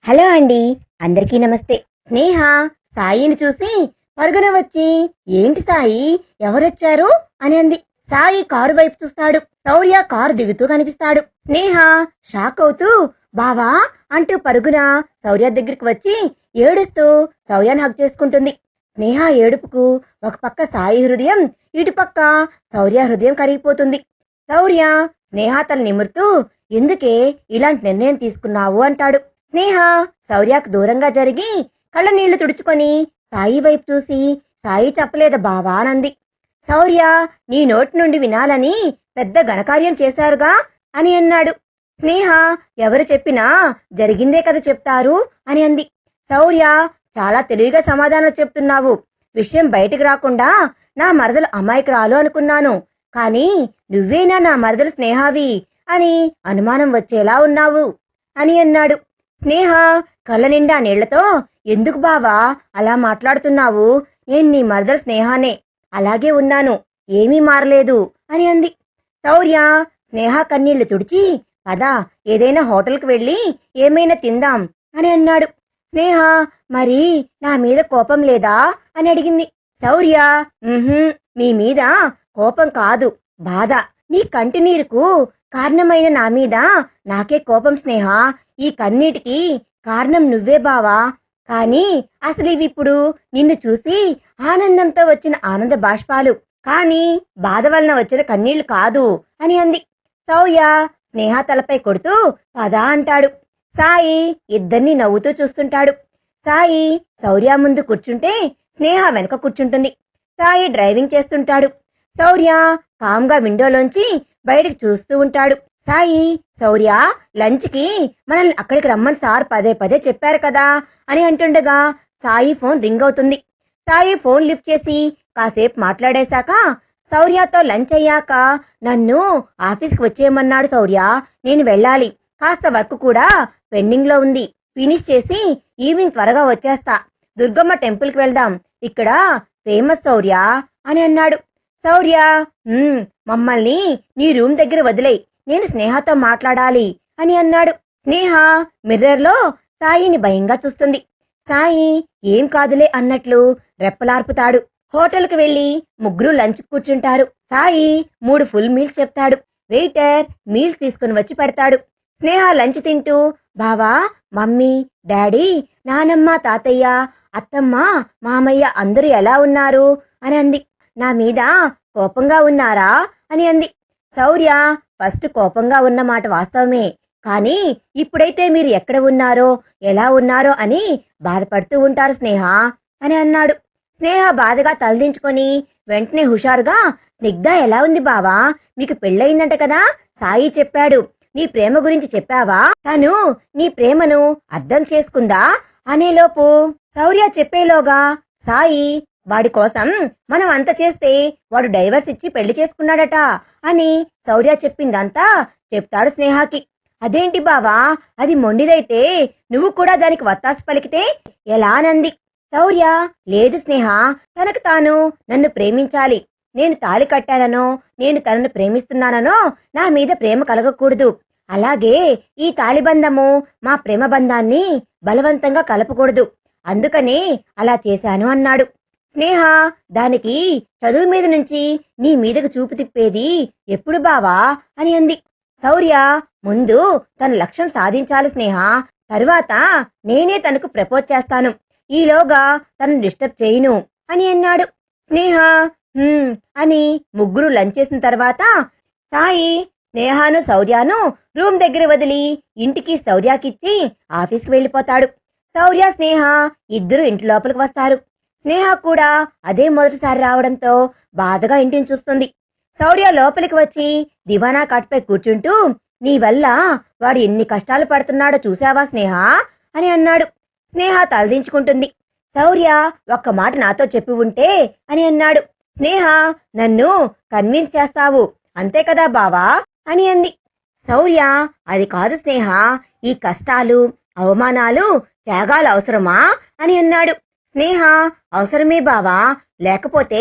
Hello అండి. అందరికీ నమస్తే. స్నేహ సాయిని చూసి పరుగున వచ్చి, ఏంటి సాయి, ఎవరొచ్చారు అని అంది. సాయి కారు వైపు చూస్తాడు. శౌర్య కారు దిగుతూ కనిపిస్తాడు. స్నేహ షాక్ అవుతూ బావా అంటూ పరుగున శౌర్య దగ్గరికి వచ్చి ఏడుస్తూ శౌర్యాన్ని హగ్ చేసుకుంటుంది. స్నేహ ఏడుపుకు ఒక పక్క సాయి హృదయం, ఇటుపక్క శౌర్య హృదయం కరిగిపోతుంది. శౌర్య స్నేహ తల నిమురుతూ, ఎందుకే ఇలాంటి నిర్ణయం తీసుకున్నావు అంటాడు. స్నేహ శౌర్యకు దూరంగా జరిగి కళ్ళ నీళ్లు తుడుచుకొని సాయి వైపు చూసి, సాయి చెప్పలేదా బావా అనంది. శౌర్య నీ నోటి నుండి వినాలని పెద్ద ఘనకార్యం చేశారుగా అని అన్నాడు. స్నేహ ఎవరు చెప్పినా జరిగిందే కదా చెప్తారు అని అంది. శౌర్య చాలా తెలివిగా సమాధానం చెప్తున్నావు. విషయం బయటికి రాకుండా నా మరదలు అమాయకురాలు అనుకున్నాను, కానీ నువ్వేనా నా మరదలు స్నేహావి అని అనుమానం వచ్చేలా ఉన్నావు అని అన్నాడు. స్నేహ కళ్ళ నిండా నీళ్లతో, ఎందుకు బావా అలా మాట్లాడుతున్నావు, నేను నీ మరదలు స్నేహానే, అలాగే ఉన్నాను, ఏమీ మారలేదు అని అంది. శౌర్య స్నేహ కన్నీళ్లు తుడిచి, పద ఏదైనా హోటల్కి వెళ్ళి ఏమైనా తిందాం అని అన్నాడు. స్నేహ మరి నా మీద కోపం లేదా అని అడిగింది. శౌర్య మీ మీద కోపం కాదు, బాధ. నీ కంటి నీరుకు కారణమైన నా మీద నాకే కోపం స్నేహ. ఈ కన్నీటికి కారణం నువ్వే బావా, కానీ అసలు ఇవిప్పుడు నిన్ను చూసి ఆనందంతో వచ్చిన ఆనంద బాష్పాలు, కానీ బాధ వలన వచ్చిన కన్నీళ్లు కాదు అని అంది. శౌర్య స్నేహ తలపై కొడుతూ పద అంటాడు. సాయి ఇద్దరిని నవ్వుతూ చూస్తుంటాడు. సాయి శౌర్య ముందు కూర్చుంటే స్నేహ వెనక కూర్చుంటుంది. సాయి డ్రైవింగ్ చేస్తుంటాడు. శౌర్య కామ్గా విండోలోంచి బయటకు చూస్తూ ఉంటాడు. సాయి, శౌర్య లంచ్కి మనల్ని అక్కడికి రమ్మని సార్ పదే పదే చెప్పారు కదా అని అంటుండగా సాయి ఫోన్ రింగ్ అవుతుంది. సాయి ఫోన్ లిఫ్ట్ చేసి కాసేపు మాట్లాడేశాక, శౌర్యతో లంచ్ అయ్యాక నన్ను ఆఫీస్కి వచ్చేయమన్నాడు శౌర్య, నేను వెళ్ళాలి, కాస్త వర్క్ కూడా పెండింగ్ లో ఉంది, ఫినిష్ చేసి ఈవినింగ్ త్వరగా వచ్చేస్తా, దుర్గమ్మ టెంపుల్కి వెళ్దాం, ఇక్కడ ఫేమస్ శౌర్య అని అన్నాడు. శౌర్య మమ్మల్ని నీ రూమ్ దగ్గర వదిలేయ్, నేను స్నేహతో మాట్లాడాలి అని అన్నాడు. స్నేహ మిర్రర్లో సాయిని భయంగా చూస్తుంది. సాయి ఏం కాదులే అన్నట్లు రెప్పలార్పుతాడు. హోటల్కి వెళ్లి ముగ్గురు లంచ్ కూర్చుంటారు. సాయి 3 ఫుల్ మీల్స్ చెప్తాడు. వెయిటర్ మీల్స్ తీసుకుని వచ్చి పెడతాడు. స్నేహ లంచ్ తింటూ, బావా, మమ్మీ, డాడీ, నానమ్మ, తాతయ్య, అత్తమ్మ, మామయ్య అందరూ ఎలా ఉన్నారు అని అంది. నా మీద కోపంగా ఉన్నారా అని అంది. శౌర్య ఫస్ట్ కోపంగా ఉన్న మాట వాస్తవమే, కానీ ఇప్పుడైతే మీరు ఎక్కడ ఉన్నారో ఎలా ఉన్నారో అని బాధపడుతూ ఉంటారు స్నేహ అని అన్నాడు. స్నేహ బాధగా తలదించుకొని వెంటనే హుషారుగా, స్నిగ్ధ ఎలా ఉంది బావా, మీకు పెళ్ళయిందంట కదా, సాయి చెప్పాడు, నీ ప్రేమ గురించి చెప్పావా, తను నీ ప్రేమను అర్థం చేసుకుందా అనేలోపు శౌర్య చెప్పేలోగా, సాయి వాడి కోసం మనం అంత చేస్తే వాడు డైవర్స్ ఇచ్చి పెళ్లి చేసుకున్నాడట అని శౌర్య చెప్పిందంతా చెప్తాడు స్నేహకి. అదేంటి బావా, అది మొండిదైతే నువ్వు కూడా దానికి వత్తాసు పలికితే ఎలా అనంది. శౌర్య లేదు స్నేహ, తనకు తాను నన్ను ప్రేమించాలి, నేను తాళి కట్టాననో నేను తనను ప్రేమిస్తున్నాననో నా మీద ప్రేమ కలగకూడదు, అలాగే ఈ తాళిబంధము మా ప్రేమ బంధాన్ని బలవంతంగా కలపకూడదు, అందుకనే అలా చేశాను అన్నాడు. స్నేహ దానికి చదువు మీద నుంచి నీ మీదకు చూపు తిప్పేది ఎప్పుడు బావా అని అంది. శౌర్య ముందు తన లక్ష్యం సాధించాలి స్నేహ, తరువాత నేనే తనకు ప్రపోజ్ చేస్తాను, ఈలోగా తనను డిస్టర్బ్ చేయను అని అన్నాడు. స్నేహ అని ముగ్గురు లంచ్ చేసిన తర్వాత సాయి స్నేహాను శౌర్యను రూమ్ దగ్గర వదిలి ఇంటికి శౌర్యకిచ్చి ఆఫీస్కి వెళ్ళిపోతాడు. శౌర్య స్నేహ ఇద్దరు ఇంటి లోపలికి వస్తారు. స్నేహ కూడా అదే మొదటిసారి రావడంతో బాధగా ఇంటిని చూస్తుంది. శౌర్య లోపలికి వచ్చి దివానా కట్పై కూర్చుంటూ, నీ వల్ల వాడు ఎన్ని కష్టాలు పడుతున్నాడో చూసావా స్నేహ అని అన్నాడు. స్నేహ తలదించుకుంటుంది. శౌర్య ఒక్క మాట నాతో చెప్పి ఉంటే అని అన్నాడు. స్నేహ నన్ను కన్విన్స్ చేస్తావు అంతే కదా బావా అని అంది. శౌర్య అది కాదు స్నేహ, ఈ కష్టాలు, అవమానాలు, త్యాగాలు అవసరమా అని అన్నాడు. స్నేహ అవసరమే బావా, లేకపోతే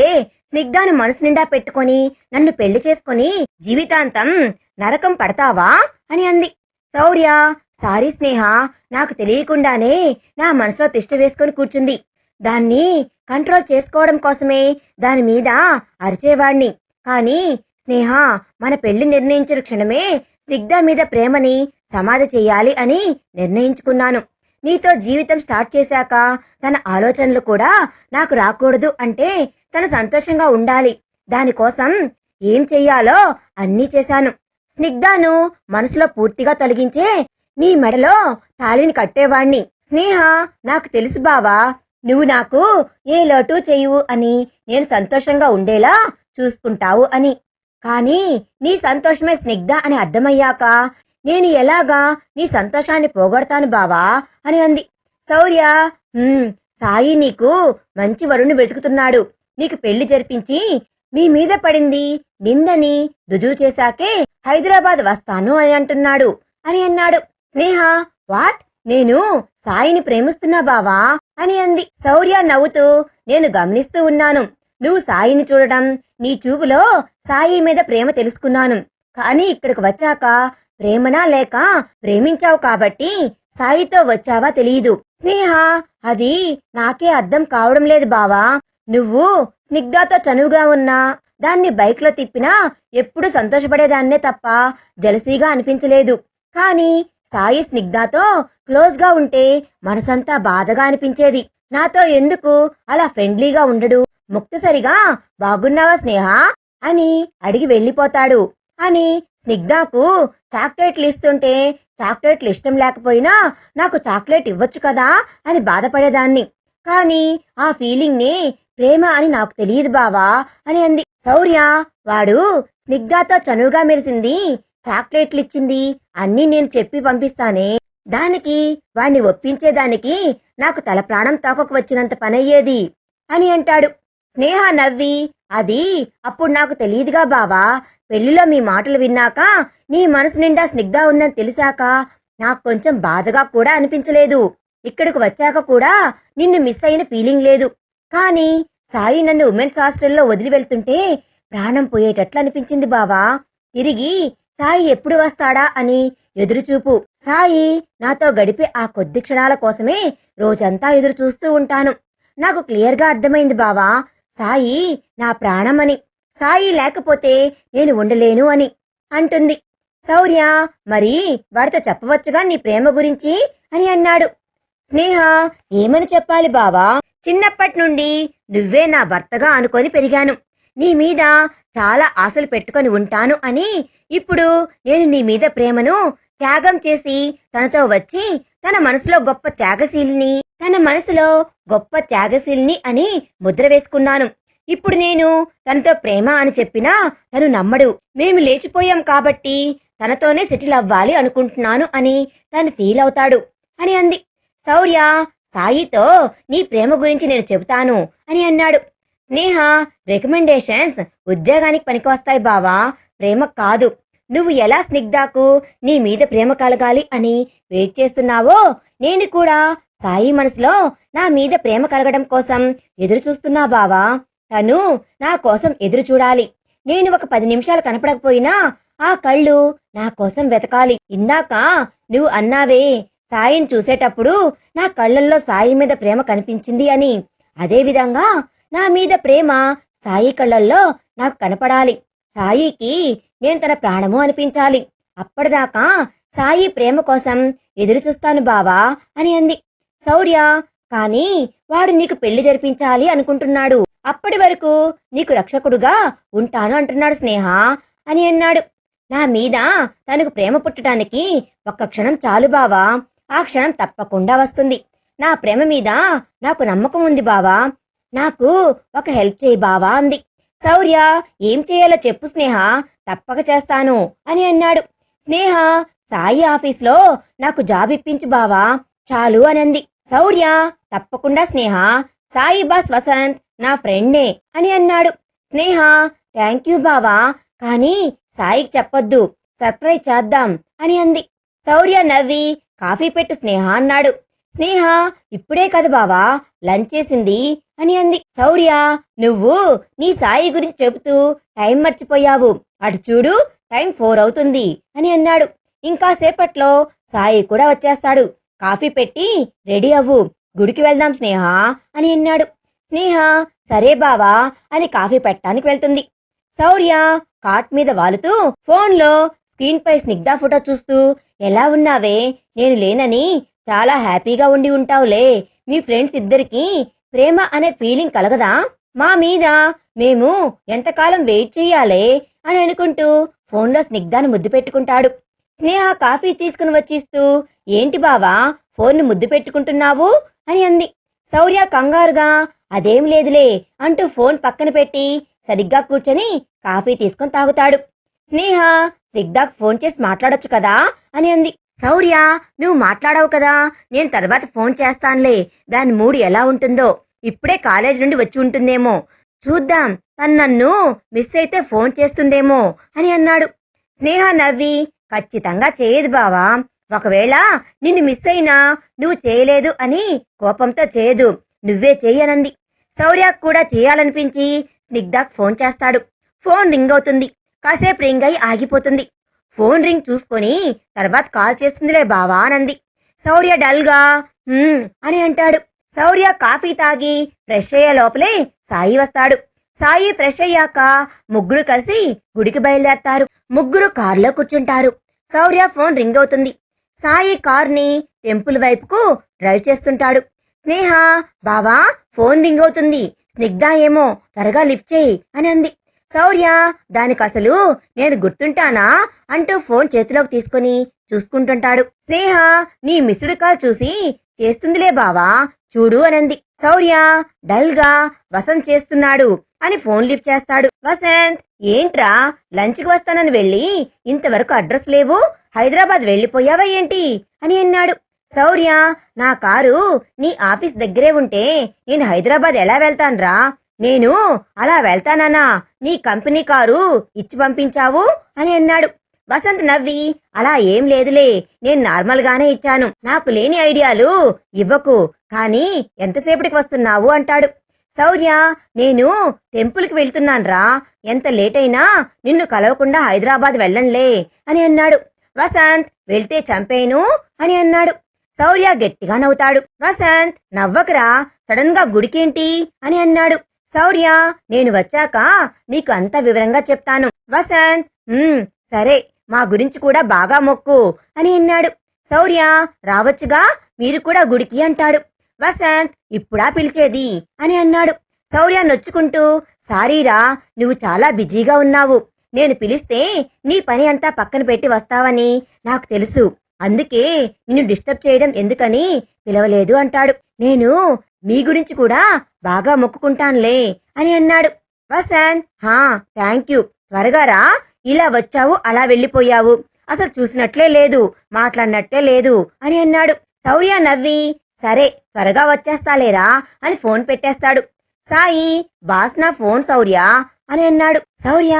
స్నిగ్ధాను మనసు నిండా పెట్టుకొని నన్ను పెళ్లి చేసుకొని జీవితాంతం నరకం పడతావా అని అంది. శౌర్య సారీ స్నేహ, నాకు తెలియకుండానే నా మనసులో తిష్ట వేసుకొని కూర్చుంది. దాన్ని కంట్రోల్ చేసుకోవడం కోసమే దాని మీద అరిచేవాణ్ణి. కానీ స్నేహ, మన పెళ్లి నిర్ణయించిన క్షణమే స్నిగ్ధ మీద ప్రేమని సమాధి చెయ్యాలి అని నిర్ణయించుకున్నాను. నీతో జీవితం స్టార్ట్ చేశాక తన ఆలోచనలు కూడా నాకు రాకూడదు అంటే తను సంతోషంగా ఉండాలి. దానికోసం ఏం చెయ్యాలో అన్నీ చేశాను. స్నిగ్ధను మనసులో పూర్తిగా తొలగించే నీ మెడలో తాళిని కట్టేవాణ్ణి. స్నేహ, నాకు తెలుసు బావా, నువ్వు నాకు ఏ లోటు చెయ్యవు అని, నేను సంతోషంగా ఉండేలా చూసుకుంటావు అని. కానీ నీ సంతోషమే స్నిగ్ధ అని అర్థమయ్యాక నేను ఎలాగా నీ సంతోషాన్ని పోగొడతాను బావా అని అంది. శౌర్య, సాయి నీకు మంచి వరుణ్ణి వెతుకుతున్నాడు. నీకు పెళ్లి జరిపించి మీ మీద పడింది నిందని రుజువు చేశాకే హైదరాబాద్ వస్తాను అని అంటున్నాడు అని అన్నాడు. స్నేహ, వాట్? నేను సాయిని ప్రేమిస్తున్నా బావా అని అంది. శౌర్య నవ్వుతూ, నేను గమనిస్తూ ఉన్నాను. నువ్వు సాయిని చూడడం, నీ చూపులో సాయి మీద ప్రేమ తెలుసుకున్నాను. కానీ ఇక్కడికి వచ్చాక ప్రేమనా లేక ప్రేమించావు కాబట్టి సాయితో వచ్చావా తెలియదు. స్నేహ, అది నాకే అర్థం కావడం లేదు బావా. నువ్వు స్నిగ్ధతో చనువుగా ఉన్నా, దాన్ని బైక్ లో తిప్పినా ఎప్పుడు సంతోషపడేదాన్నే తప్ప జలసీగా అనిపించలేదు. కానీ సాయి స్నిగ్ధతో క్లోజ్ గా ఉంటే మనసంతా బాధగా అనిపించేది. నాతో ఎందుకు అలా ఫ్రెండ్లీగా ఉండడు? ముక్తసరిగా బాగున్నావా స్నేహ అని అడిగి వెళ్ళిపోతాడు అని స్నిగ్ధకు చాక్లెట్లు ఇస్తుంటే చాక్లెట్లు ఇష్టం లేకపోయినా నాకు చాక్లెట్ ఇవ్వచ్చు కదా అని బాధపడేదాన్ని. కానీ ఆ ఫీలింగ్ ని ప్రేమ అని నాకు తెలియదు బావా అని అంది. శౌర్య, వాడు స్నిగ్ధతో చనువుగా మెరిసింది, చాక్లెట్లు ఇచ్చింది అన్నీ నేను చెప్పి పంపిస్తానే. దానికి వాణ్ణి ఒప్పించేదానికి నాకు తల ప్రాణం తాకకు వచ్చినంత పనయ్యేది అని అంటాడు. స్నేహ నవ్వి, అది అప్పుడు నాకు తెలియదుగా బావా. పెళ్లిలో మీ మాటలు విన్నాక, నీ మనసు నిండా స్నిగ్ధ ఉందని తెలిసాక నాకు కొంచెం బాధగా కూడా అనిపించలేదు. ఇక్కడికి వచ్చాక కూడా నిన్ను మిస్ అయిన ఫీలింగ్ లేదు. కానీ సాయి నన్ను ఉమెన్స్ హాస్టల్లో వదిలి వెళ్తుంటే ప్రాణం పోయేటట్లు అనిపించింది బావా. తిరిగి సాయి ఎప్పుడు వస్తాడా అని ఎదురుచూపు. సాయి నాతో గడిపే ఆ కొద్ది క్షణాల కోసమే రోజంతా ఎదురు చూస్తూ ఉంటాను. నాకు క్లియర్గా అర్థమైంది బావా, సాయి నా ప్రాణమని. సాయి లేకపోతే నేను ఉండలేను అని అంటుంది. శౌర్య, మరి వాడితో చెప్పవచ్చుగా నీ ప్రేమ గురించి అని అన్నాడు. స్నేహ, ఏమని చెప్పాలి బావా, చిన్నప్పటి నుండి నువ్వే నా భర్తగా అనుకొని పెరిగాను. నీ మీద చాలా ఆశలు పెట్టుకొని ఉంటాను అని. ఇప్పుడు నేను నీ మీద ప్రేమను త్యాగం చేసి తనతో వచ్చి తన మనసులో గొప్ప త్యాగశీలిని అని ముద్ర వేసుకున్నాను. ఇప్పుడు నేను తనతో ప్రేమ అని చెప్పినా తను నమ్మడు. మేము లేచిపోయాం కాబట్టి తనతోనే సెటిల్ అవ్వాలి అనుకుంటున్నాను అని తను ఫీల్ అవుతాడు అని అంది. శౌర్య, సాయితో నీ ప్రేమ గురించి నేను చెబుతాను అని అన్నాడు. స్నేహ, రికమెండేషన్స్ ఉద్యోగానికి పనికొస్తాయి బావా, ప్రేమ కాదు. నువ్వు ఎలా స్నిగ్ధకు నీ మీద ప్రేమ కలగాలి అని వెయిట్ చేస్తున్నావో, నేను కూడా సాయి మనసులో నా మీద ప్రేమ కలగడం కోసం ఎదురు చూస్తున్నా బావా. తను నా కోసం ఎదురు చూడాలి. నేను ఒక 10 నిమిషాలు కనపడకపోయినా ఆ కళ్ళు నా కోసం వెతకాలి. ఇందాక నువ్వు అన్నావే, సాయిని చూసేటప్పుడు నా కళ్ళల్లో సాయి మీద ప్రేమ కనిపించింది అని. అదేవిధంగా నా మీద ప్రేమ సాయి కళ్ళల్లో నాకు కనపడాలి. సాయికి నేను తన ప్రాణము అనిపించాలి. అప్పటిదాకా సాయి ప్రేమ కోసం ఎదురు చూస్తాను బావా అని అంది. శౌర్య, కానీ వాడు నీకు పెళ్లి జరిపించాలి అనుకుంటున్నాడు. అప్పటి వరకు నీకు రక్షకుడుగా ఉంటాను అంటున్నాడు స్నేహ అని అన్నాడు. నా మీద తనకు ప్రేమ పుట్టడానికి ఒక్క క్షణం చాలు బావా. ఆ క్షణం తప్పకుండా వస్తుంది. నా ప్రేమ మీద నాకు నమ్మకం ఉంది బావా. నాకు ఒక హెల్ప్ చేయి బావా అంది. శౌర్య, ఏం చేయాలో చెప్పు స్నేహ, తప్పక చేస్తాను అని అన్నాడు. స్నేహ, సాయి ఆఫీస్లో నాకు జాబ్ ఇప్పించు బావా చాలు అని అంది. శౌర్య, తప్పకుండా స్నేహ, సాయి బాస్ వసంత్ నా ఫ్రెండ్నే అని అన్నాడు. స్నేహ, థ్యాంక్ యూ బావా, కానీ సాయికి చెప్పొద్దు, సర్ప్రైజ్ చేద్దాం అని అంది. శౌర్య నవ్వి, కాఫీ పెట్టు స్నేహ అన్నాడు. స్నేహ, ఇప్పుడే కదా బావా లంచ్ చేసింది అని అంది. శౌర్య, నువ్వు నీ సాయి గురించి చెబుతూ టైం మర్చిపోయావు. అటు చూడు, టైం 4 అవుతుంది అని అన్నాడు. ఇంకా సేపట్లో సాయి కూడా వచ్చేస్తాడు. కాఫీ పెట్టి రెడీ అవ్వు, గుడికి వెళ్దాం స్నేహ అని అన్నాడు. స్నేహ సరే బావా అని కాఫీ పెట్టడానికి వెళ్తుంది. శౌర్య కాట్ మీద వాలుతూ ఫోన్లో స్క్రీన్ పై స్నిగ్ధ ఫోటో చూస్తూ, ఎలా ఉన్నావే, నేను లేనని చాలా హ్యాపీగా ఉండి ఉంటావులే. మీ ఫ్రెండ్స్ ఇద్దరికి ప్రేమ అనే ఫీలింగ్ కలగదా? మా మీద మేము ఎంతకాలం వెయిట్ చెయ్యాలే అని అనుకుంటూ ఫోన్లో స్నిగ్ధను ముద్దు పెట్టుకుంటాడు. స్నేహ కాఫీ తీసుకుని వచ్చిస్తూ, ఏంటి బావా ఫోన్ను ముద్దు పెట్టుకుంటున్నావు అని అంది. శౌర్య కంగారుగా, అదేం లేదులే అంటూ ఫోన్ పక్కన పెట్టి సరిగ్గా కూర్చొని కాఫీ తీసుకొని తాగుతాడు. స్నేహ స్నిగ్ధకు ఫోన్ చేసి మాట్లాడొచ్చు కదా అని అంది. శౌర్య, నువ్వు మాట్లాడవు కదా, నేను తర్వాత ఫోన్ చేస్తానులే. దాని మూడు ఎలా ఉంటుందో, ఇప్పుడే కాలేజ్ నుండి వచ్చి ఉంటుందేమో, చూద్దాం. తను నన్ను మిస్ అయితే ఫోన్ చేస్తుందేమో అని అన్నాడు. స్నేహ నవ్వి, ఖచ్చితంగా చేయదు బావా. ఒకవేళ నిన్ను మిస్ అయినా నువ్వు చేయలేదు అని కోపంతో చేయదు, నువ్వే చెయ్యనంది. శౌర్యకు కూడా చేయాలనిపించి స్నిగ్ధకు ఫోన్ చేస్తాడు. ఫోన్ రింగ్ అవుతుంది. కాసేపు రింగ్ అయి ఆగిపోతుంది. ఫోన్ రింగ్ చూసుకొని తర్వాత కాల్ చేస్తుందిలే బావా అనంది. శౌర్య డల్గా అని అంటాడు. శౌర్య కాఫీ తాగి ఫ్రెష్ అయ్యే లోపలే సాయి వస్తాడు. సాయి ఫ్రెష్ అయ్యాక ముగ్గురు కలిసి గుడికి బయలుదేరతారు. ముగ్గురు కారులో కూర్చుంటారు. శౌర్య ఫోన్ రింగ్ అవుతుంది. సాయి కార్ని టెంపుల్ వైపుకు డ్రైవ్ చేస్తుంటాడు. స్నేహ, బావా ఫోన్ రింగ్ అవుతుంది, స్నిగ్ధ ఏమో, త్వరగా లిఫ్ట్ చేయి అని అంది. శౌర్య, దానికి అసలు నేను గుర్తుంటానా అంటూ ఫోన్ చేతిలోకి తీసుకుని చూసుకుంటుంటాడు. స్నేహ, నీ మిస్డ్ కాల్ చూసి చేస్తుందిలే బావా, చూడు అనంది. శౌర్య డల్ గా, వసంత్ చేస్తున్నాడు అని ఫోన్ లిఫ్ట్ చేస్తాడు. వసంత్, ఏంట్రా లంచ్కి వస్తానని వెళ్ళి ఇంతవరకు అడ్రస్ లేవు, హైదరాబాద్ వెళ్ళిపోయావా ఏంటి అని అన్నాడు. శౌర్య, నా కారు నీ ఆఫీస్ దగ్గరే ఉంటే నేను హైదరాబాద్ ఎలా వెళ్తాన్రా? నేను అలా వెళ్తానా? నీ కంపెనీ కారు ఇచ్చి పంపించావు అని అన్నాడు. వసంత్ నవ్వి, అలా ఏం లేదులే, నేను నార్మల్ గానే ఇచ్చాను, నాకు లేని ఐడియాలు ఇవ్వకు, కానీ ఎంతసేపటికి వస్తున్నావు అంటాడు. శౌర్య, నేను టెంపుల్కి వెళ్తున్నాన్రా, ఎంత లేట్ అయినా నిన్ను కలవకుండా హైదరాబాద్ వెళ్ళంలే అని అన్నాడు. వసంత్, వెళ్తే చంపేను అని అన్నాడు. శౌర్య గట్టిగా నవ్వుతాడు. వసంత్, నవ్వకరా, సడన్ గా గుడికేంటి అని అన్నాడు. శౌర్య, నేను వచ్చాక నీకు అంత వివరంగా చెప్తాను. వసంత్, సరే, మా గురించి కూడా బాగా మొక్కు అని అన్నాడు. శౌర్య, రావచ్చుగా మీరు కూడా గుడికి అంటాడు. వసంత్, ఇప్పుడా పిలిచేది అని అన్నాడు. శౌర్య నొచ్చుకుంటూ, సారీరా, నువ్వు చాలా బిజీగా ఉన్నావు, నేను పిలిస్తే నీ పని అంతా పక్కన పెట్టి వస్తావని నాకు తెలుసు, అందుకే నిన్ను డిస్టర్బ్ చేయడం ఎందుకని పిలవలేదు అంటాడు. నేను మీ గురించి కూడా బాగా మొక్కుకుంటానులే అని అన్నాడు. వసంత్, థ్యాంక్ యూ, త్వరగా రా, ఇలా వచ్చావు అలా వెళ్ళిపోయావు, అసలు చూసినట్లే లేదు, మాట్లాడినట్లే లేదు అని అన్నాడు. శౌర్య నవ్వి, సరే త్వరగా వచ్చేస్తాలేరా అని ఫోన్ పెట్టేస్తాడు. సాయి, బాస్ నా ఫోన్ శౌర్య అని అన్నాడు. శౌర్య,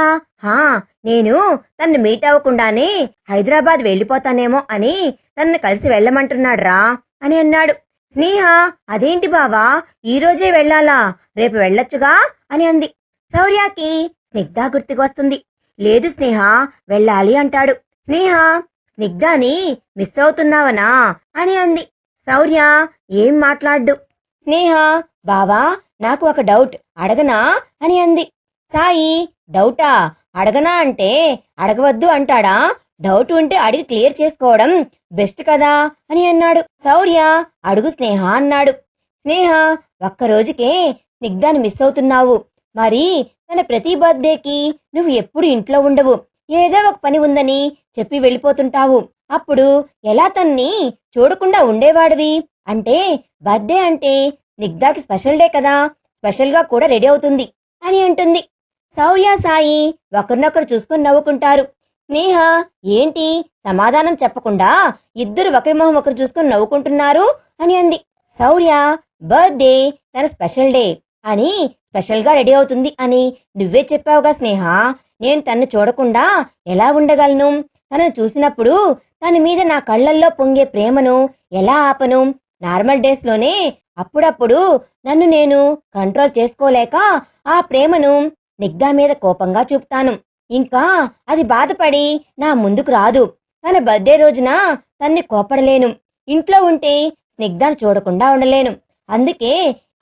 నేను తన్ని మీట్ అవ్వకుండానే హైదరాబాద్ వెళ్ళిపోతానేమో అని తనను కలిసి వెళ్ళమంటున్నాడు రా అని అన్నాడు. స్నేహ, అదేంటి బావా, ఈ రోజే వెళ్ళాలా, రేపు వెళ్ళొచ్చుగా అని అంది. శౌర్యకి స్నిగ్ధ గుర్తుకొస్తుంది. లేదు స్నేహ, వెళ్ళాలి అంటాడు. స్నేహ, స్నిగ్ధని మిస్ అవుతున్నావనా అని అంది. శౌర్య ఏం మాట్లాడ్డు. స్నేహ, బావా నాకు ఒక డౌట్, అడగనా అని అంది. సాయి, డౌటా, అడగనా అంటే అడగవద్దు అంటాడా? డౌట్ ఉంటే అడిగి క్లియర్ చేసుకోవడం బెస్ట్ కదా అని అన్నాడు. శౌర్య, అడుగు స్నేహ అన్నాడు. స్నేహ, ఒక్కరోజుకే స్నిగ్ధని మిస్ అవుతున్నావు, మరి తన ప్రతి బర్త్డేకి నువ్వు ఎప్పుడు ఇంట్లో ఉండవు, ఏదో ఒక పని ఉందని చెప్పి వెళ్ళిపోతుంటావు, అప్పుడు ఎలా తన్ని చూడకుండా ఉండేవాడివి? అంటే బర్త్డే అంటే స్నిగ్ధకి స్పెషల్ డే కదా, స్పెషల్ గా కూడా రెడీ అవుతుంది అని అంటుంది. శౌర్య సాయి ఒకరినొకరు చూసుకుని నవ్వుకుంటారు. స్నేహ, ఏంటి సమాధానం చెప్పకుండా ఇద్దరు ఒకరి మొహం ఒకరు చూసుకుని నవ్వుకుంటున్నారు అని అంది. శౌర్య, బర్త్డే తన స్పెషల్ డే అని స్పెషల్ గా రెడీ అవుతుంది అని నువ్వే చెప్పావుగా స్నేహ, నేను తన్ను చూడకుండా ఎలా ఉండగలను? తనను చూసినప్పుడు తన మీద నా కళ్ళల్లో పొంగే ప్రేమను ఎలా ఆపను? నార్మల్ డేస్ లోనే అప్పుడప్పుడు నన్ను నేను కంట్రోల్ చేసుకోలేక ఆ ప్రేమను స్నిగ్ధ మీద కోపంగా చూపుతాను, ఇంకా అది బాధపడి నా ముందుకు రాదు. తన బర్త్డే రోజున తన్ని కోపడలేను. ఇంట్లో ఉంటే స్నిగ్ధాన్ని చూడకుండా ఉండలేను. అందుకే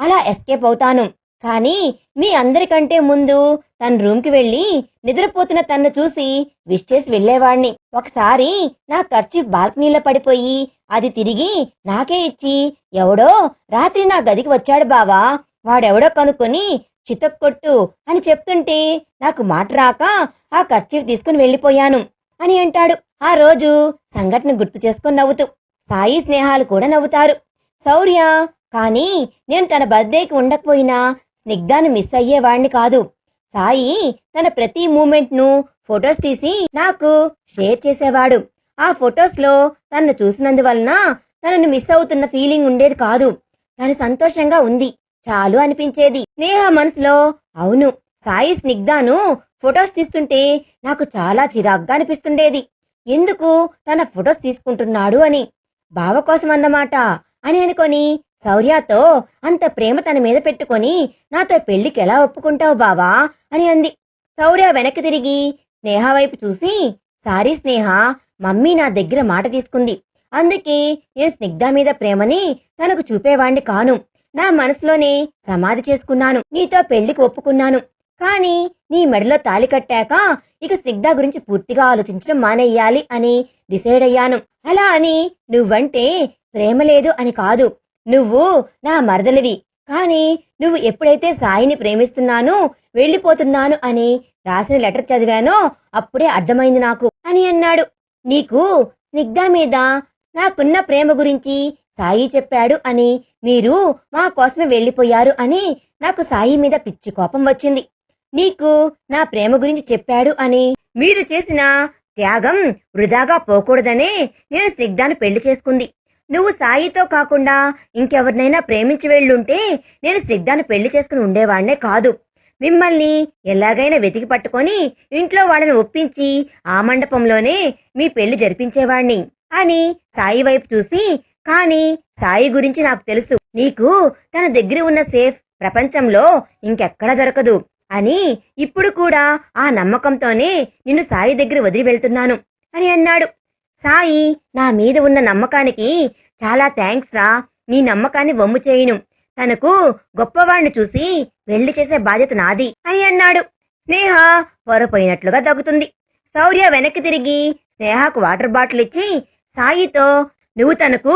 అలా ఎస్కేప్ అవుతాను. కానీ మీ అందరికంటే ముందు తన రూమ్కి వెళ్ళి నిద్రపోతున్న తన్ను చూసి విష్ చేసి వెళ్ళేవాణ్ణి. ఒకసారి నా కర్చీఫ్ బాల్కనీలో పడిపోయి అది తిరిగి నాకే ఇచ్చి ఎవడో రాత్రి నా గదికి వచ్చాడు బావా, వాడెవడో కనుక్కొని చితక్కొట్టు అని చెప్తుంటే నాకు మాట రాక ఆ కర్చీఫ్ తీసుకుని వెళ్ళిపోయాను అని అంటాడు. ఆ రోజు సంఘటన గుర్తు చేసుకుని నవ్వుతూ సాయి, స్నేహాలు కూడా నవ్వుతారు. శౌర్య, కానీ నేను తన బర్త్డేకి ఉండకపోయినా స్నిగ్ధాన్ని మిస్ అయ్యేవాణ్ణి కాదు. సాయి తన ప్రతి మూమెంట్ను ఫొటోస్ తీసి నాకు షేర్ చేసేవాడు. ఆ ఫొటోస్లో తనను చూసినందువలన తనను మిస్ అవుతున్న ఫీలింగ్ ఉండేది కాదు. తను సంతోషంగా ఉంది చాలు అనిపించేది. స్నేహ మనసులో అవును, సాయి స్నిగ్ధాను ఫొటోస్ తీస్తుంటే నాకు చాలా చిరాగ్గా అనిపిస్తుండేది. ఎందుకు తన ఫొటోస్ తీసుకుంటున్నాడు అని. బావ కోసం అన్నమాట అని అనుకొని శౌర్యతో అంత ప్రేమ తన మీద పెట్టుకొని నాతో పెళ్లికి ఎలా ఒప్పుకుంటావు బావా అని అంది. శౌర్య వెనక్కి తిరిగి స్నేహ వైపు చూసి, సారీ స్నేహ, మమ్మీ నా దగ్గర మాట తీసుకుంది. అందుకే నేను స్నిగ్ధ మీద ప్రేమని తనకు చూపేవాణ్ణి కాను. నా మనసులోనే సమాధి చేసుకున్నాను. నీతో పెళ్లికి ఒప్పుకున్నాను. కానీ నీ మెడలో తాళి కట్టాక ఇక స్నిగ్ధ గురించి పూర్తిగా ఆలోచించడం మానేయాలి అని డిసైడ్ అయ్యాను. అలా అని నువ్వంటే ప్రేమ లేదు అని కాదు. నువ్వు నా మరదలివి. కానీ నువ్వు ఎప్పుడైతే సాయిని ప్రేమిస్తున్నాను, వెళ్ళిపోతున్నాను అని రాసిన లెటర్ చదివానో అప్పుడే అర్థమైంది నాకు అని అన్నాడు. నీకు స్నిగ్ధ మీద నాకున్న ప్రేమ గురించి సాయి చెప్పాడు అని, మీరు మా కోసమే వెళ్ళిపోయారు అని నాకు సాయి మీద పిచ్చి కోపం వచ్చింది. నీకు నా ప్రేమ గురించి చెప్పాడు అని, మీరు చేసిన త్యాగం వృధాగా పోకూడదనే నేను స్నిగ్ధాన్ని పెళ్లి చేసుకుంది. నువ్వు సాయితో కాకుండా ఇంకెవరినైనా ప్రేమించి వెళ్ళుంటే నేను స్నిగ్ధాన్ని పెళ్లి చేసుకుని ఉండేవాళ్నే కాదు. మిమ్మల్ని ఎలాగైనా వెతికి పట్టుకొని ఇంట్లో వాళ్ళని ఒప్పించి ఆ మండపంలోనే మీ పెళ్లి జరిపించేవాణ్ణి అని సాయి వైపు చూసి, కానీ సాయి గురించి నాకు తెలుసు. నీకు తన దగ్గర ఉన్న సేఫ్ ప్రపంచంలో ఇంకెక్కడా దొరకదు అని, ఇప్పుడు కూడా ఆ నమ్మకంతోనే నిన్ను సాయి దగ్గర వదిలి వెళ్తున్నాను అని అన్నాడు. సాయి, నా మీద ఉన్న నమ్మకానికి చాలా థ్యాంక్స్ రా. నీ నమ్మకాన్ని వమ్ము చేయను. తనకు గొప్పవాణ్ణి చూసి పెళ్లి చేసే బాధ్యత నాది అని అన్నాడు. స్నేహ పొరపోయినట్లుగా దగ్గుతుంది. శౌర్య వెనక్కి తిరిగి స్నేహకు వాటర్ బాటిల్ ఇచ్చి, సాయితో నువ్వు తనకు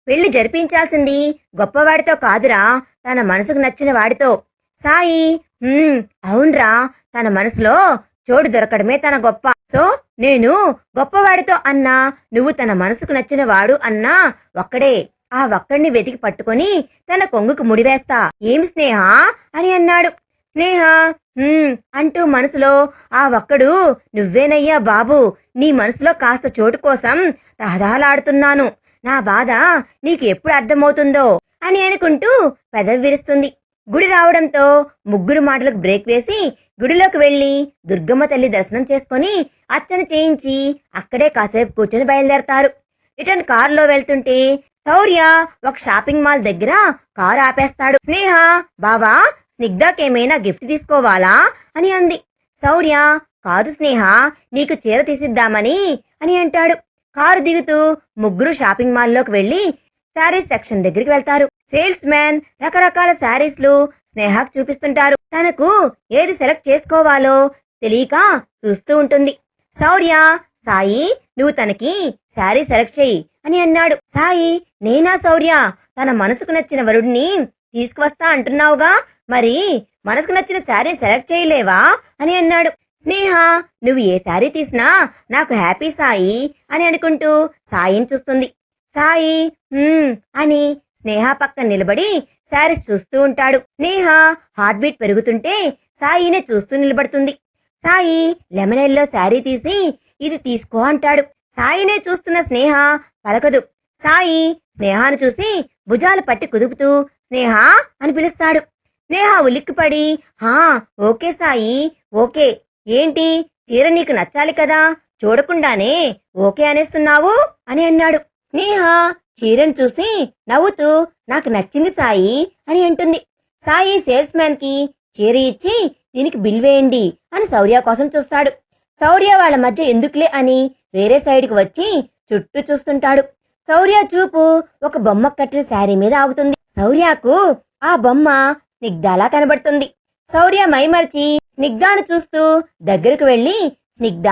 పెళ్లి జరిపించాల్సింది గొప్పవాడితో కాదురా, తన మనసుకు నచ్చిన వాడితో. సాయి, అవునరా, తన మనసులో చోటు దొరకడమే తన గొప్ప. సో నేను గొప్పవాడితో అన్నా, నువ్వు తన మనసుకు నచ్చిన వాడు అన్నా ఒక్కడే. ఆ ఒక్కడిని వెతికి పట్టుకొని తన కొంగుకు ముడివేస్తా. ఏమి స్నేహ అని అన్నాడు. స్నేహ అంటూ మనసులో, ఆ ఒక్కడు నువ్వేనయ్యా బాబు. నీ మనసులో కాస్త చోటు కోసం తహదాలాడుతున్నాను. నా బాధ నీకు ఎప్పుడు అర్థమవుతుందో అని అనుకుంటూ పెదవి విరుస్తుంది. గుడి రావడంతో ముగ్గురు మాటలకు బ్రేక్ వేసి గుడిలోకి వెళ్లి దుర్గమ్మ తల్లి దర్శనం చేసుకుని అర్చన చేయించి అక్కడే కాసేపు కూర్చొని బయలుదేరతారు. రిటర్న్ కారులో వెళ్తుంటే శౌర్య ఒక షాపింగ్ మాల్ దగ్గర కారు ఆపేస్తాడు. స్నేహ, బావా స్నిగ్ధకేమైనా గిఫ్ట్ తీసుకోవాలా అని అంది. శౌర్య, కాదు స్నేహ, నీకు చీర తీసిద్దామని అని అంటాడు. కారు దిగుతూ ముగ్గురు షాపింగ్ మాల్లోకి వెళ్లి శారీస్ సెక్షన్ దగ్గరికి వెళ్తారు. సేల్స్ మ్యాన్ రకరకాల శారీస్లు స్నేహకు చూపిస్తుంటారు. తనకు ఏది సెలెక్ట్ చేసుకోవాలో తెలియక చూస్తూ ఉంటుంది. శౌర్య, సాయి, నువ్వు తనకి శారీ సెలెక్ట్ చెయ్యి అని అన్నాడు. సాయి, నేనా శౌర్య? తన మనసుకు నచ్చిన వరుడిని తీసుకువస్తా అంటున్నావుగా, మరి మనసుకు నచ్చిన శారీ సెలెక్ట్ చేయలేవా అని అన్నాడు. స్నేహ, నువ్వు ఏ శారీ తీసినా నాకు హ్యాపీ సాయి అని అనుకుంటూ సాయిని చూస్తుంది. సాయి అని స్నేహ పక్కన నిలబడి శారీస్ చూస్తూ ఉంటాడు. స్నేహ హార్ట్ బీట్ పెరుగుతుంటే సాయినే చూస్తూ నిలబడుతుంది. సాయి లెమన్ ఎల్లో శారీ తీసి ఇది తీసుకో అంటాడు. సాయినే చూస్తున్న స్నేహ పలకదు. సాయి స్నేహాను చూసి భుజాలు పట్టి కుదుపుతూ స్నేహ అని పిలుస్తాడు. స్నేహ ఉలిక్కిపడి, ఓకే సాయి, ఓకే. ఏంటి, చీర నీకు నచ్చాలి కదా, చూడకుండానే ఓకే అనేస్తున్నావు అని అన్నాడు. స్నేహ చీరను చూసి నవ్వుతూ, నాకు నచ్చింది సాయి అని అంటుంది. సాయి సేల్స్ మ్యాన్ కి చీర ఇచ్చి దీనికి బిల్ వేయండి అని శౌర్య కోసం చూస్తాడు. శౌర్య వాళ్ళ మధ్య ఎందుకులే అని వేరే సైడ్కి వచ్చి చుట్టూ చూస్తుంటాడు. శౌర్య చూపు ఒక బొమ్మ కట్టిన శారీ మీద ఆగుతుంది. శౌర్యకు ఆ బొమ్మ స్నిగ్ధలా కనబడుతుంది. శౌర్య మైమర్చి స్నిగ్ధాను చూస్తూ దగ్గరకు వెళ్లి స్నిగ్ధ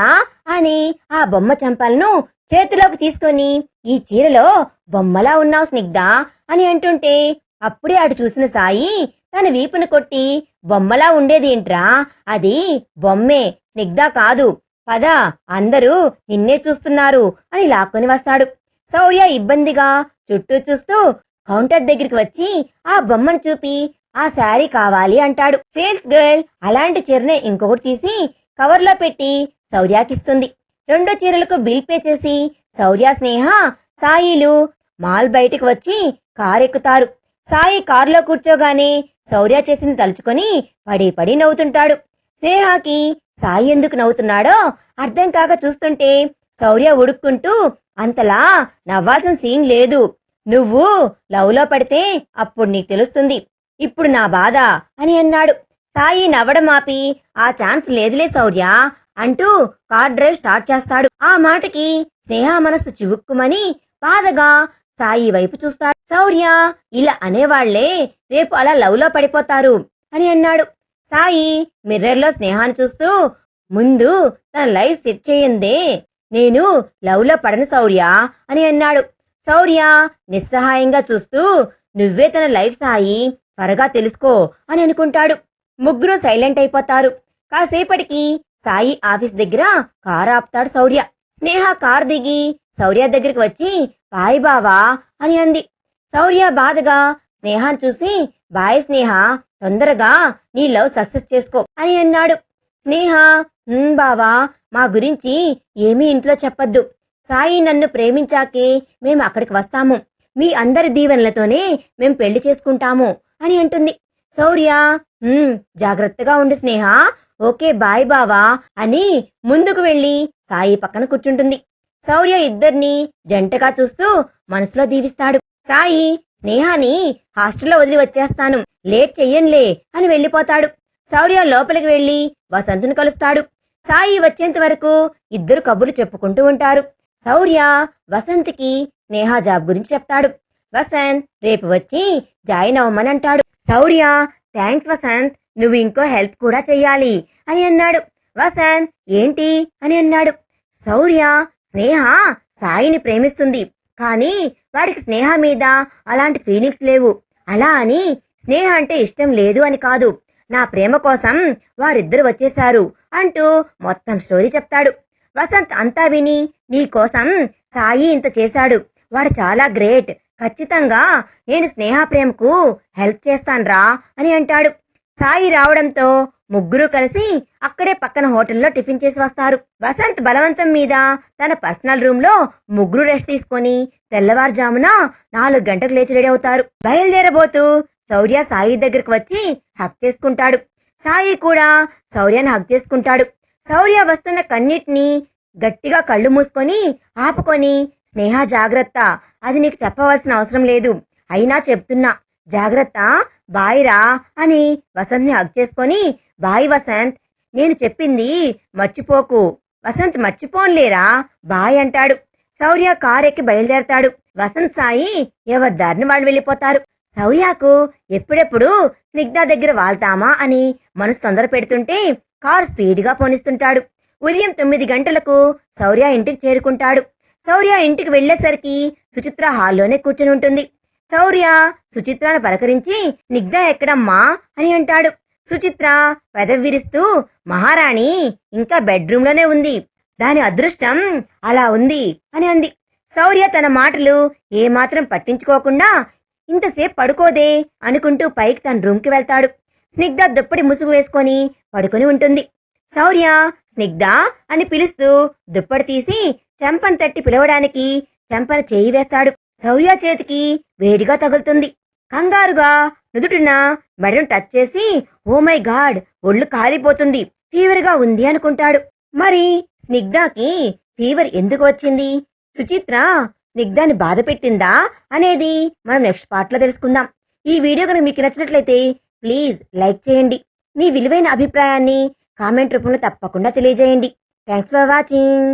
అని ఆ బొమ్మ చెంపలను చేతిలోకి తీసుకొని ఈ చీరలో బొమ్మలా ఉన్నావు స్నిగ్ధ అని అంటుంటే అప్పుడే అటు చూసిన సాయి తన వీపును కొట్టి బొమ్మలా ఉండేది ఏంట్రా, అది బొమ్మే స్నిగ్ధ కాదు, పద అందరూ నిన్నే చూస్తున్నారు అని లాక్కొని వస్తాడు. శౌర్య ఇబ్బందిగా చుట్టూ చూస్తూ కౌంటర్ దగ్గరికి వచ్చి ఆ బొమ్మను చూపి ఆ శారీ కావాలి అంటాడు. సేల్స్ గర్ల్ అలాంటి చీరనే ఇంకొకటి తీసి కవర్లో పెట్టి శౌర్యకిస్తుంది. 2 చీరలకు బిల్ పే చేసి శౌర్య, స్నేహ, సాయిలు మాల్ బయటికి వచ్చి కారు ఎక్కుతారు. సాయి కారులో కూర్చోగానే శౌర్య చేసింది తలుచుకొని పడి పడి నవ్వుతుంటాడు. స్నేహకి సాయి ఎందుకు నవ్వుతున్నాడో అర్థం కాక చూస్తుంటే శౌర్య ఉడుక్కుంటూ అంతలా నవ్వాల్సిన సీన్ లేదు, నువ్వు లవ్లో పడితే అప్పుడు నీకు తెలుస్తుంది, ఇప్పుడు నా బాధ అని అన్నాడు. సాయి నవ్వడం ఆపి ఆ ఛాన్స్ లేదులే శౌర్య అంటూ కార్ డ్రైవ్ స్టార్ట్ చేస్తాడు. ఆ మాటకి స్నేహ మనసు చివుక్కుమని బాధగా సాయి వైపు చూస్తాడు. శౌర్య ఇలా అనేవాళ్లే రేపు అలా లవ్లో పడిపోతారు అని అన్నాడు. సాయి మిర్రర్లో స్నేహాన్ని చూస్తూ ముందు తన లైఫ్ సెట్ చేయందే, నేను లవ్లో పడను శౌర్య అని అన్నాడు. శౌర్య నిస్సహాయంగా చూస్తూ నువ్వే తన లైఫ్ సాయి, త్వరగా తెలుసుకో అని అనుకుంటాడు. ముగ్గురు సైలెంట్ అయిపోతారు. కాసేపటికి సాయి ఆఫీస్ దగ్గర కారు ఆపుతాడు శౌర్య. స్నేహ కారు దిగి శౌర్య దగ్గరికి వచ్చి బాయ్ బావా అని అంది. శౌర్య బాధగా స్నేహాన్ని చూసి బాయ్ స్నేహ, తొందరగా నీ లవ్ సక్సెస్ చేసుకో అని అన్నాడు. స్నేహ బావా, మా గురించి ఏమీ ఇంట్లో చెప్పొద్దు, సాయి నన్ను ప్రేమించాకే మేము అక్కడికి వస్తాము, మీ అందరి దీవెనలతోనే మేం పెళ్లి చేసుకుంటాము అని అంటుంది. శౌర్య జాగ్రత్తగా ఉండు స్నేహ, ఓకే బాయ్ బావా అని ముందుకు వెళ్లి సాయి పక్కన కూర్చుంటుంది. శౌర్య ఇద్దరిని జంటగా చూస్తూ మనసులో దీవిస్తాడు. సాయి స్నేహాని హాస్టల్లో వదిలి వచ్చేస్తాను, లేట్ చెయ్యనులే అని వెళ్ళిపోతాడు. శౌర్య లోపలికి వెళ్లి వసంత్ను కలుస్తాడు. సాయి వచ్చేంత వరకు ఇద్దరు కబుర్లు చెప్పుకుంటూ ఉంటారు. శౌర్య వసంత్కి స్నేహ జాబ్ గురించి చెప్తాడు. వసంత్ రేపు వచ్చి జాయిన్ అవ్వమని అంటాడు. శౌర్య థ్యాంక్స్ వసంత్, నువ్వు ఇంకో హెల్ప్ కూడా చెయ్యాలి అని అన్నాడు. వసంత్ ఏంటి అని అన్నాడు. శౌర్య స్నేహ సాయిని ప్రేమిస్తుంది, కానీ వాడికి స్నేహ మీద అలాంటి ఫీలింగ్స్ లేవు, అలా అని స్నేహ అంటే ఇష్టం లేదు అని కాదు, నా ప్రేమ కోసం వారిద్దరు వచ్చేశారు అంటూ మొత్తం స్టోరీ చెప్తాడు. వసంత్ అంతా విని నీ కోసం సాయి ఇంత చేశాడు, వాడు చాలా గ్రేట్, ఖచ్చితంగా నేను స్నేహ ప్రేమకు హెల్ప్ చేస్తాన్రా అని అంటాడు. సాయి రావడంతో ముగ్గురు కలిసి అక్కడే పక్కన హోటల్లో టిఫిన్ చేసి వస్తారు. వసంత్ బలవంతం మీద తన పర్సనల్ రూమ్ లో ముగ్గురు రెస్ట్ తీసుకొని తెల్లవారుజామున 4 గంటలకు లేచి రెడీ అవుతారు. బయలుదేరబోతూ శౌర్య సాయి దగ్గరకు వచ్చి హక్ చేసుకుంటాడు. సాయి కూడా శౌర్యని హక్ చేసుకుంటాడు. శౌర్య వస్తున్న కన్నిటిని గట్టిగా కళ్ళు మూసుకొని ఆపుకొని స్నేహ జాగ్రత్త, అది నీకు చెప్పవలసిన అవసరం లేదు, అయినా చెప్తున్నా జాగ్రత్త, బాయ్ రా అని వసంత్ని హగ్ చేసుకొని బాయ్ వసంత్, నేను చెప్పింది మర్చిపోకు. వసంత్ మర్చిపోన్లేరా బాయ్ అంటాడు. శౌర్య కారెక్కి బయలుదేరతాడు. వసంత్ సాయి ఎవరి దారిని వాళ్ళు వెళ్ళిపోతారు. శౌర్యకు ఎప్పుడెప్పుడు స్నిగ్ధ దగ్గర వాళ్తామా అని మనసు తొందర పెడుతుంటే కారు స్పీడ్గా పోనిస్తుంటాడు. ఉదయం 9 గంటలకు శౌర్య ఇంటికి చేరుకుంటాడు. శౌర్య ఇంటికి వెళ్లేసరికి సుచిత్ర హాల్లోనే కూర్చుని ఉంటుంది. శౌర్య సుచిత్రను పలకరించి స్నిగ్ధ ఎక్కడమ్మా అని అంటాడు. సుచిత్ర పెదవి విరుస్తూ మహారాణి ఇంకా బెడ్రూమ్లోనే ఉంది, దాని అదృష్టం అలా ఉంది అని అంది. శౌర్య తన మాటలు ఏమాత్రం పట్టించుకోకుండా ఇంతసేపు పడుకోదే అనుకుంటూ పైకి తన రూమ్కి వెళ్తాడు. స్నిగ్ధ దుప్పటి ముసుగు వేసుకొని పడుకొని ఉంటుంది. శౌర్య స్నిగ్ధ అని పిలుస్తూ దుప్పటి తీసి చెంపను తట్టి పిలవడానికి చెంపన చేయి వేస్తాడు. శౌర్య చేతికి వేడిగా తగులుతుంది. కంగారుగా నుదుటిన మెడను టచ్ చేసి ఓ మై గాడ్, ఒళ్ళు కాలిపోతుంది, ఫీవర్గా ఉంది అనుకుంటాడు. మరి స్నిగ్ధకి ఫీవర్ ఎందుకు వచ్చింది, సుచిత్ర స్నిగ్ధాన్ని బాధ పెట్టిందా అనేది మనం నెక్స్ట్ పార్ట్లో తెలుసుకుందాం. ఈ వీడియో కనుక మీకు నచ్చినట్లయితే ప్లీజ్ లైక్ చేయండి. మీ విలువైన అభిప్రాయాన్ని కామెంట్ రూపంలో తప్పకుండా తెలియజేయండి. Thanks for watching.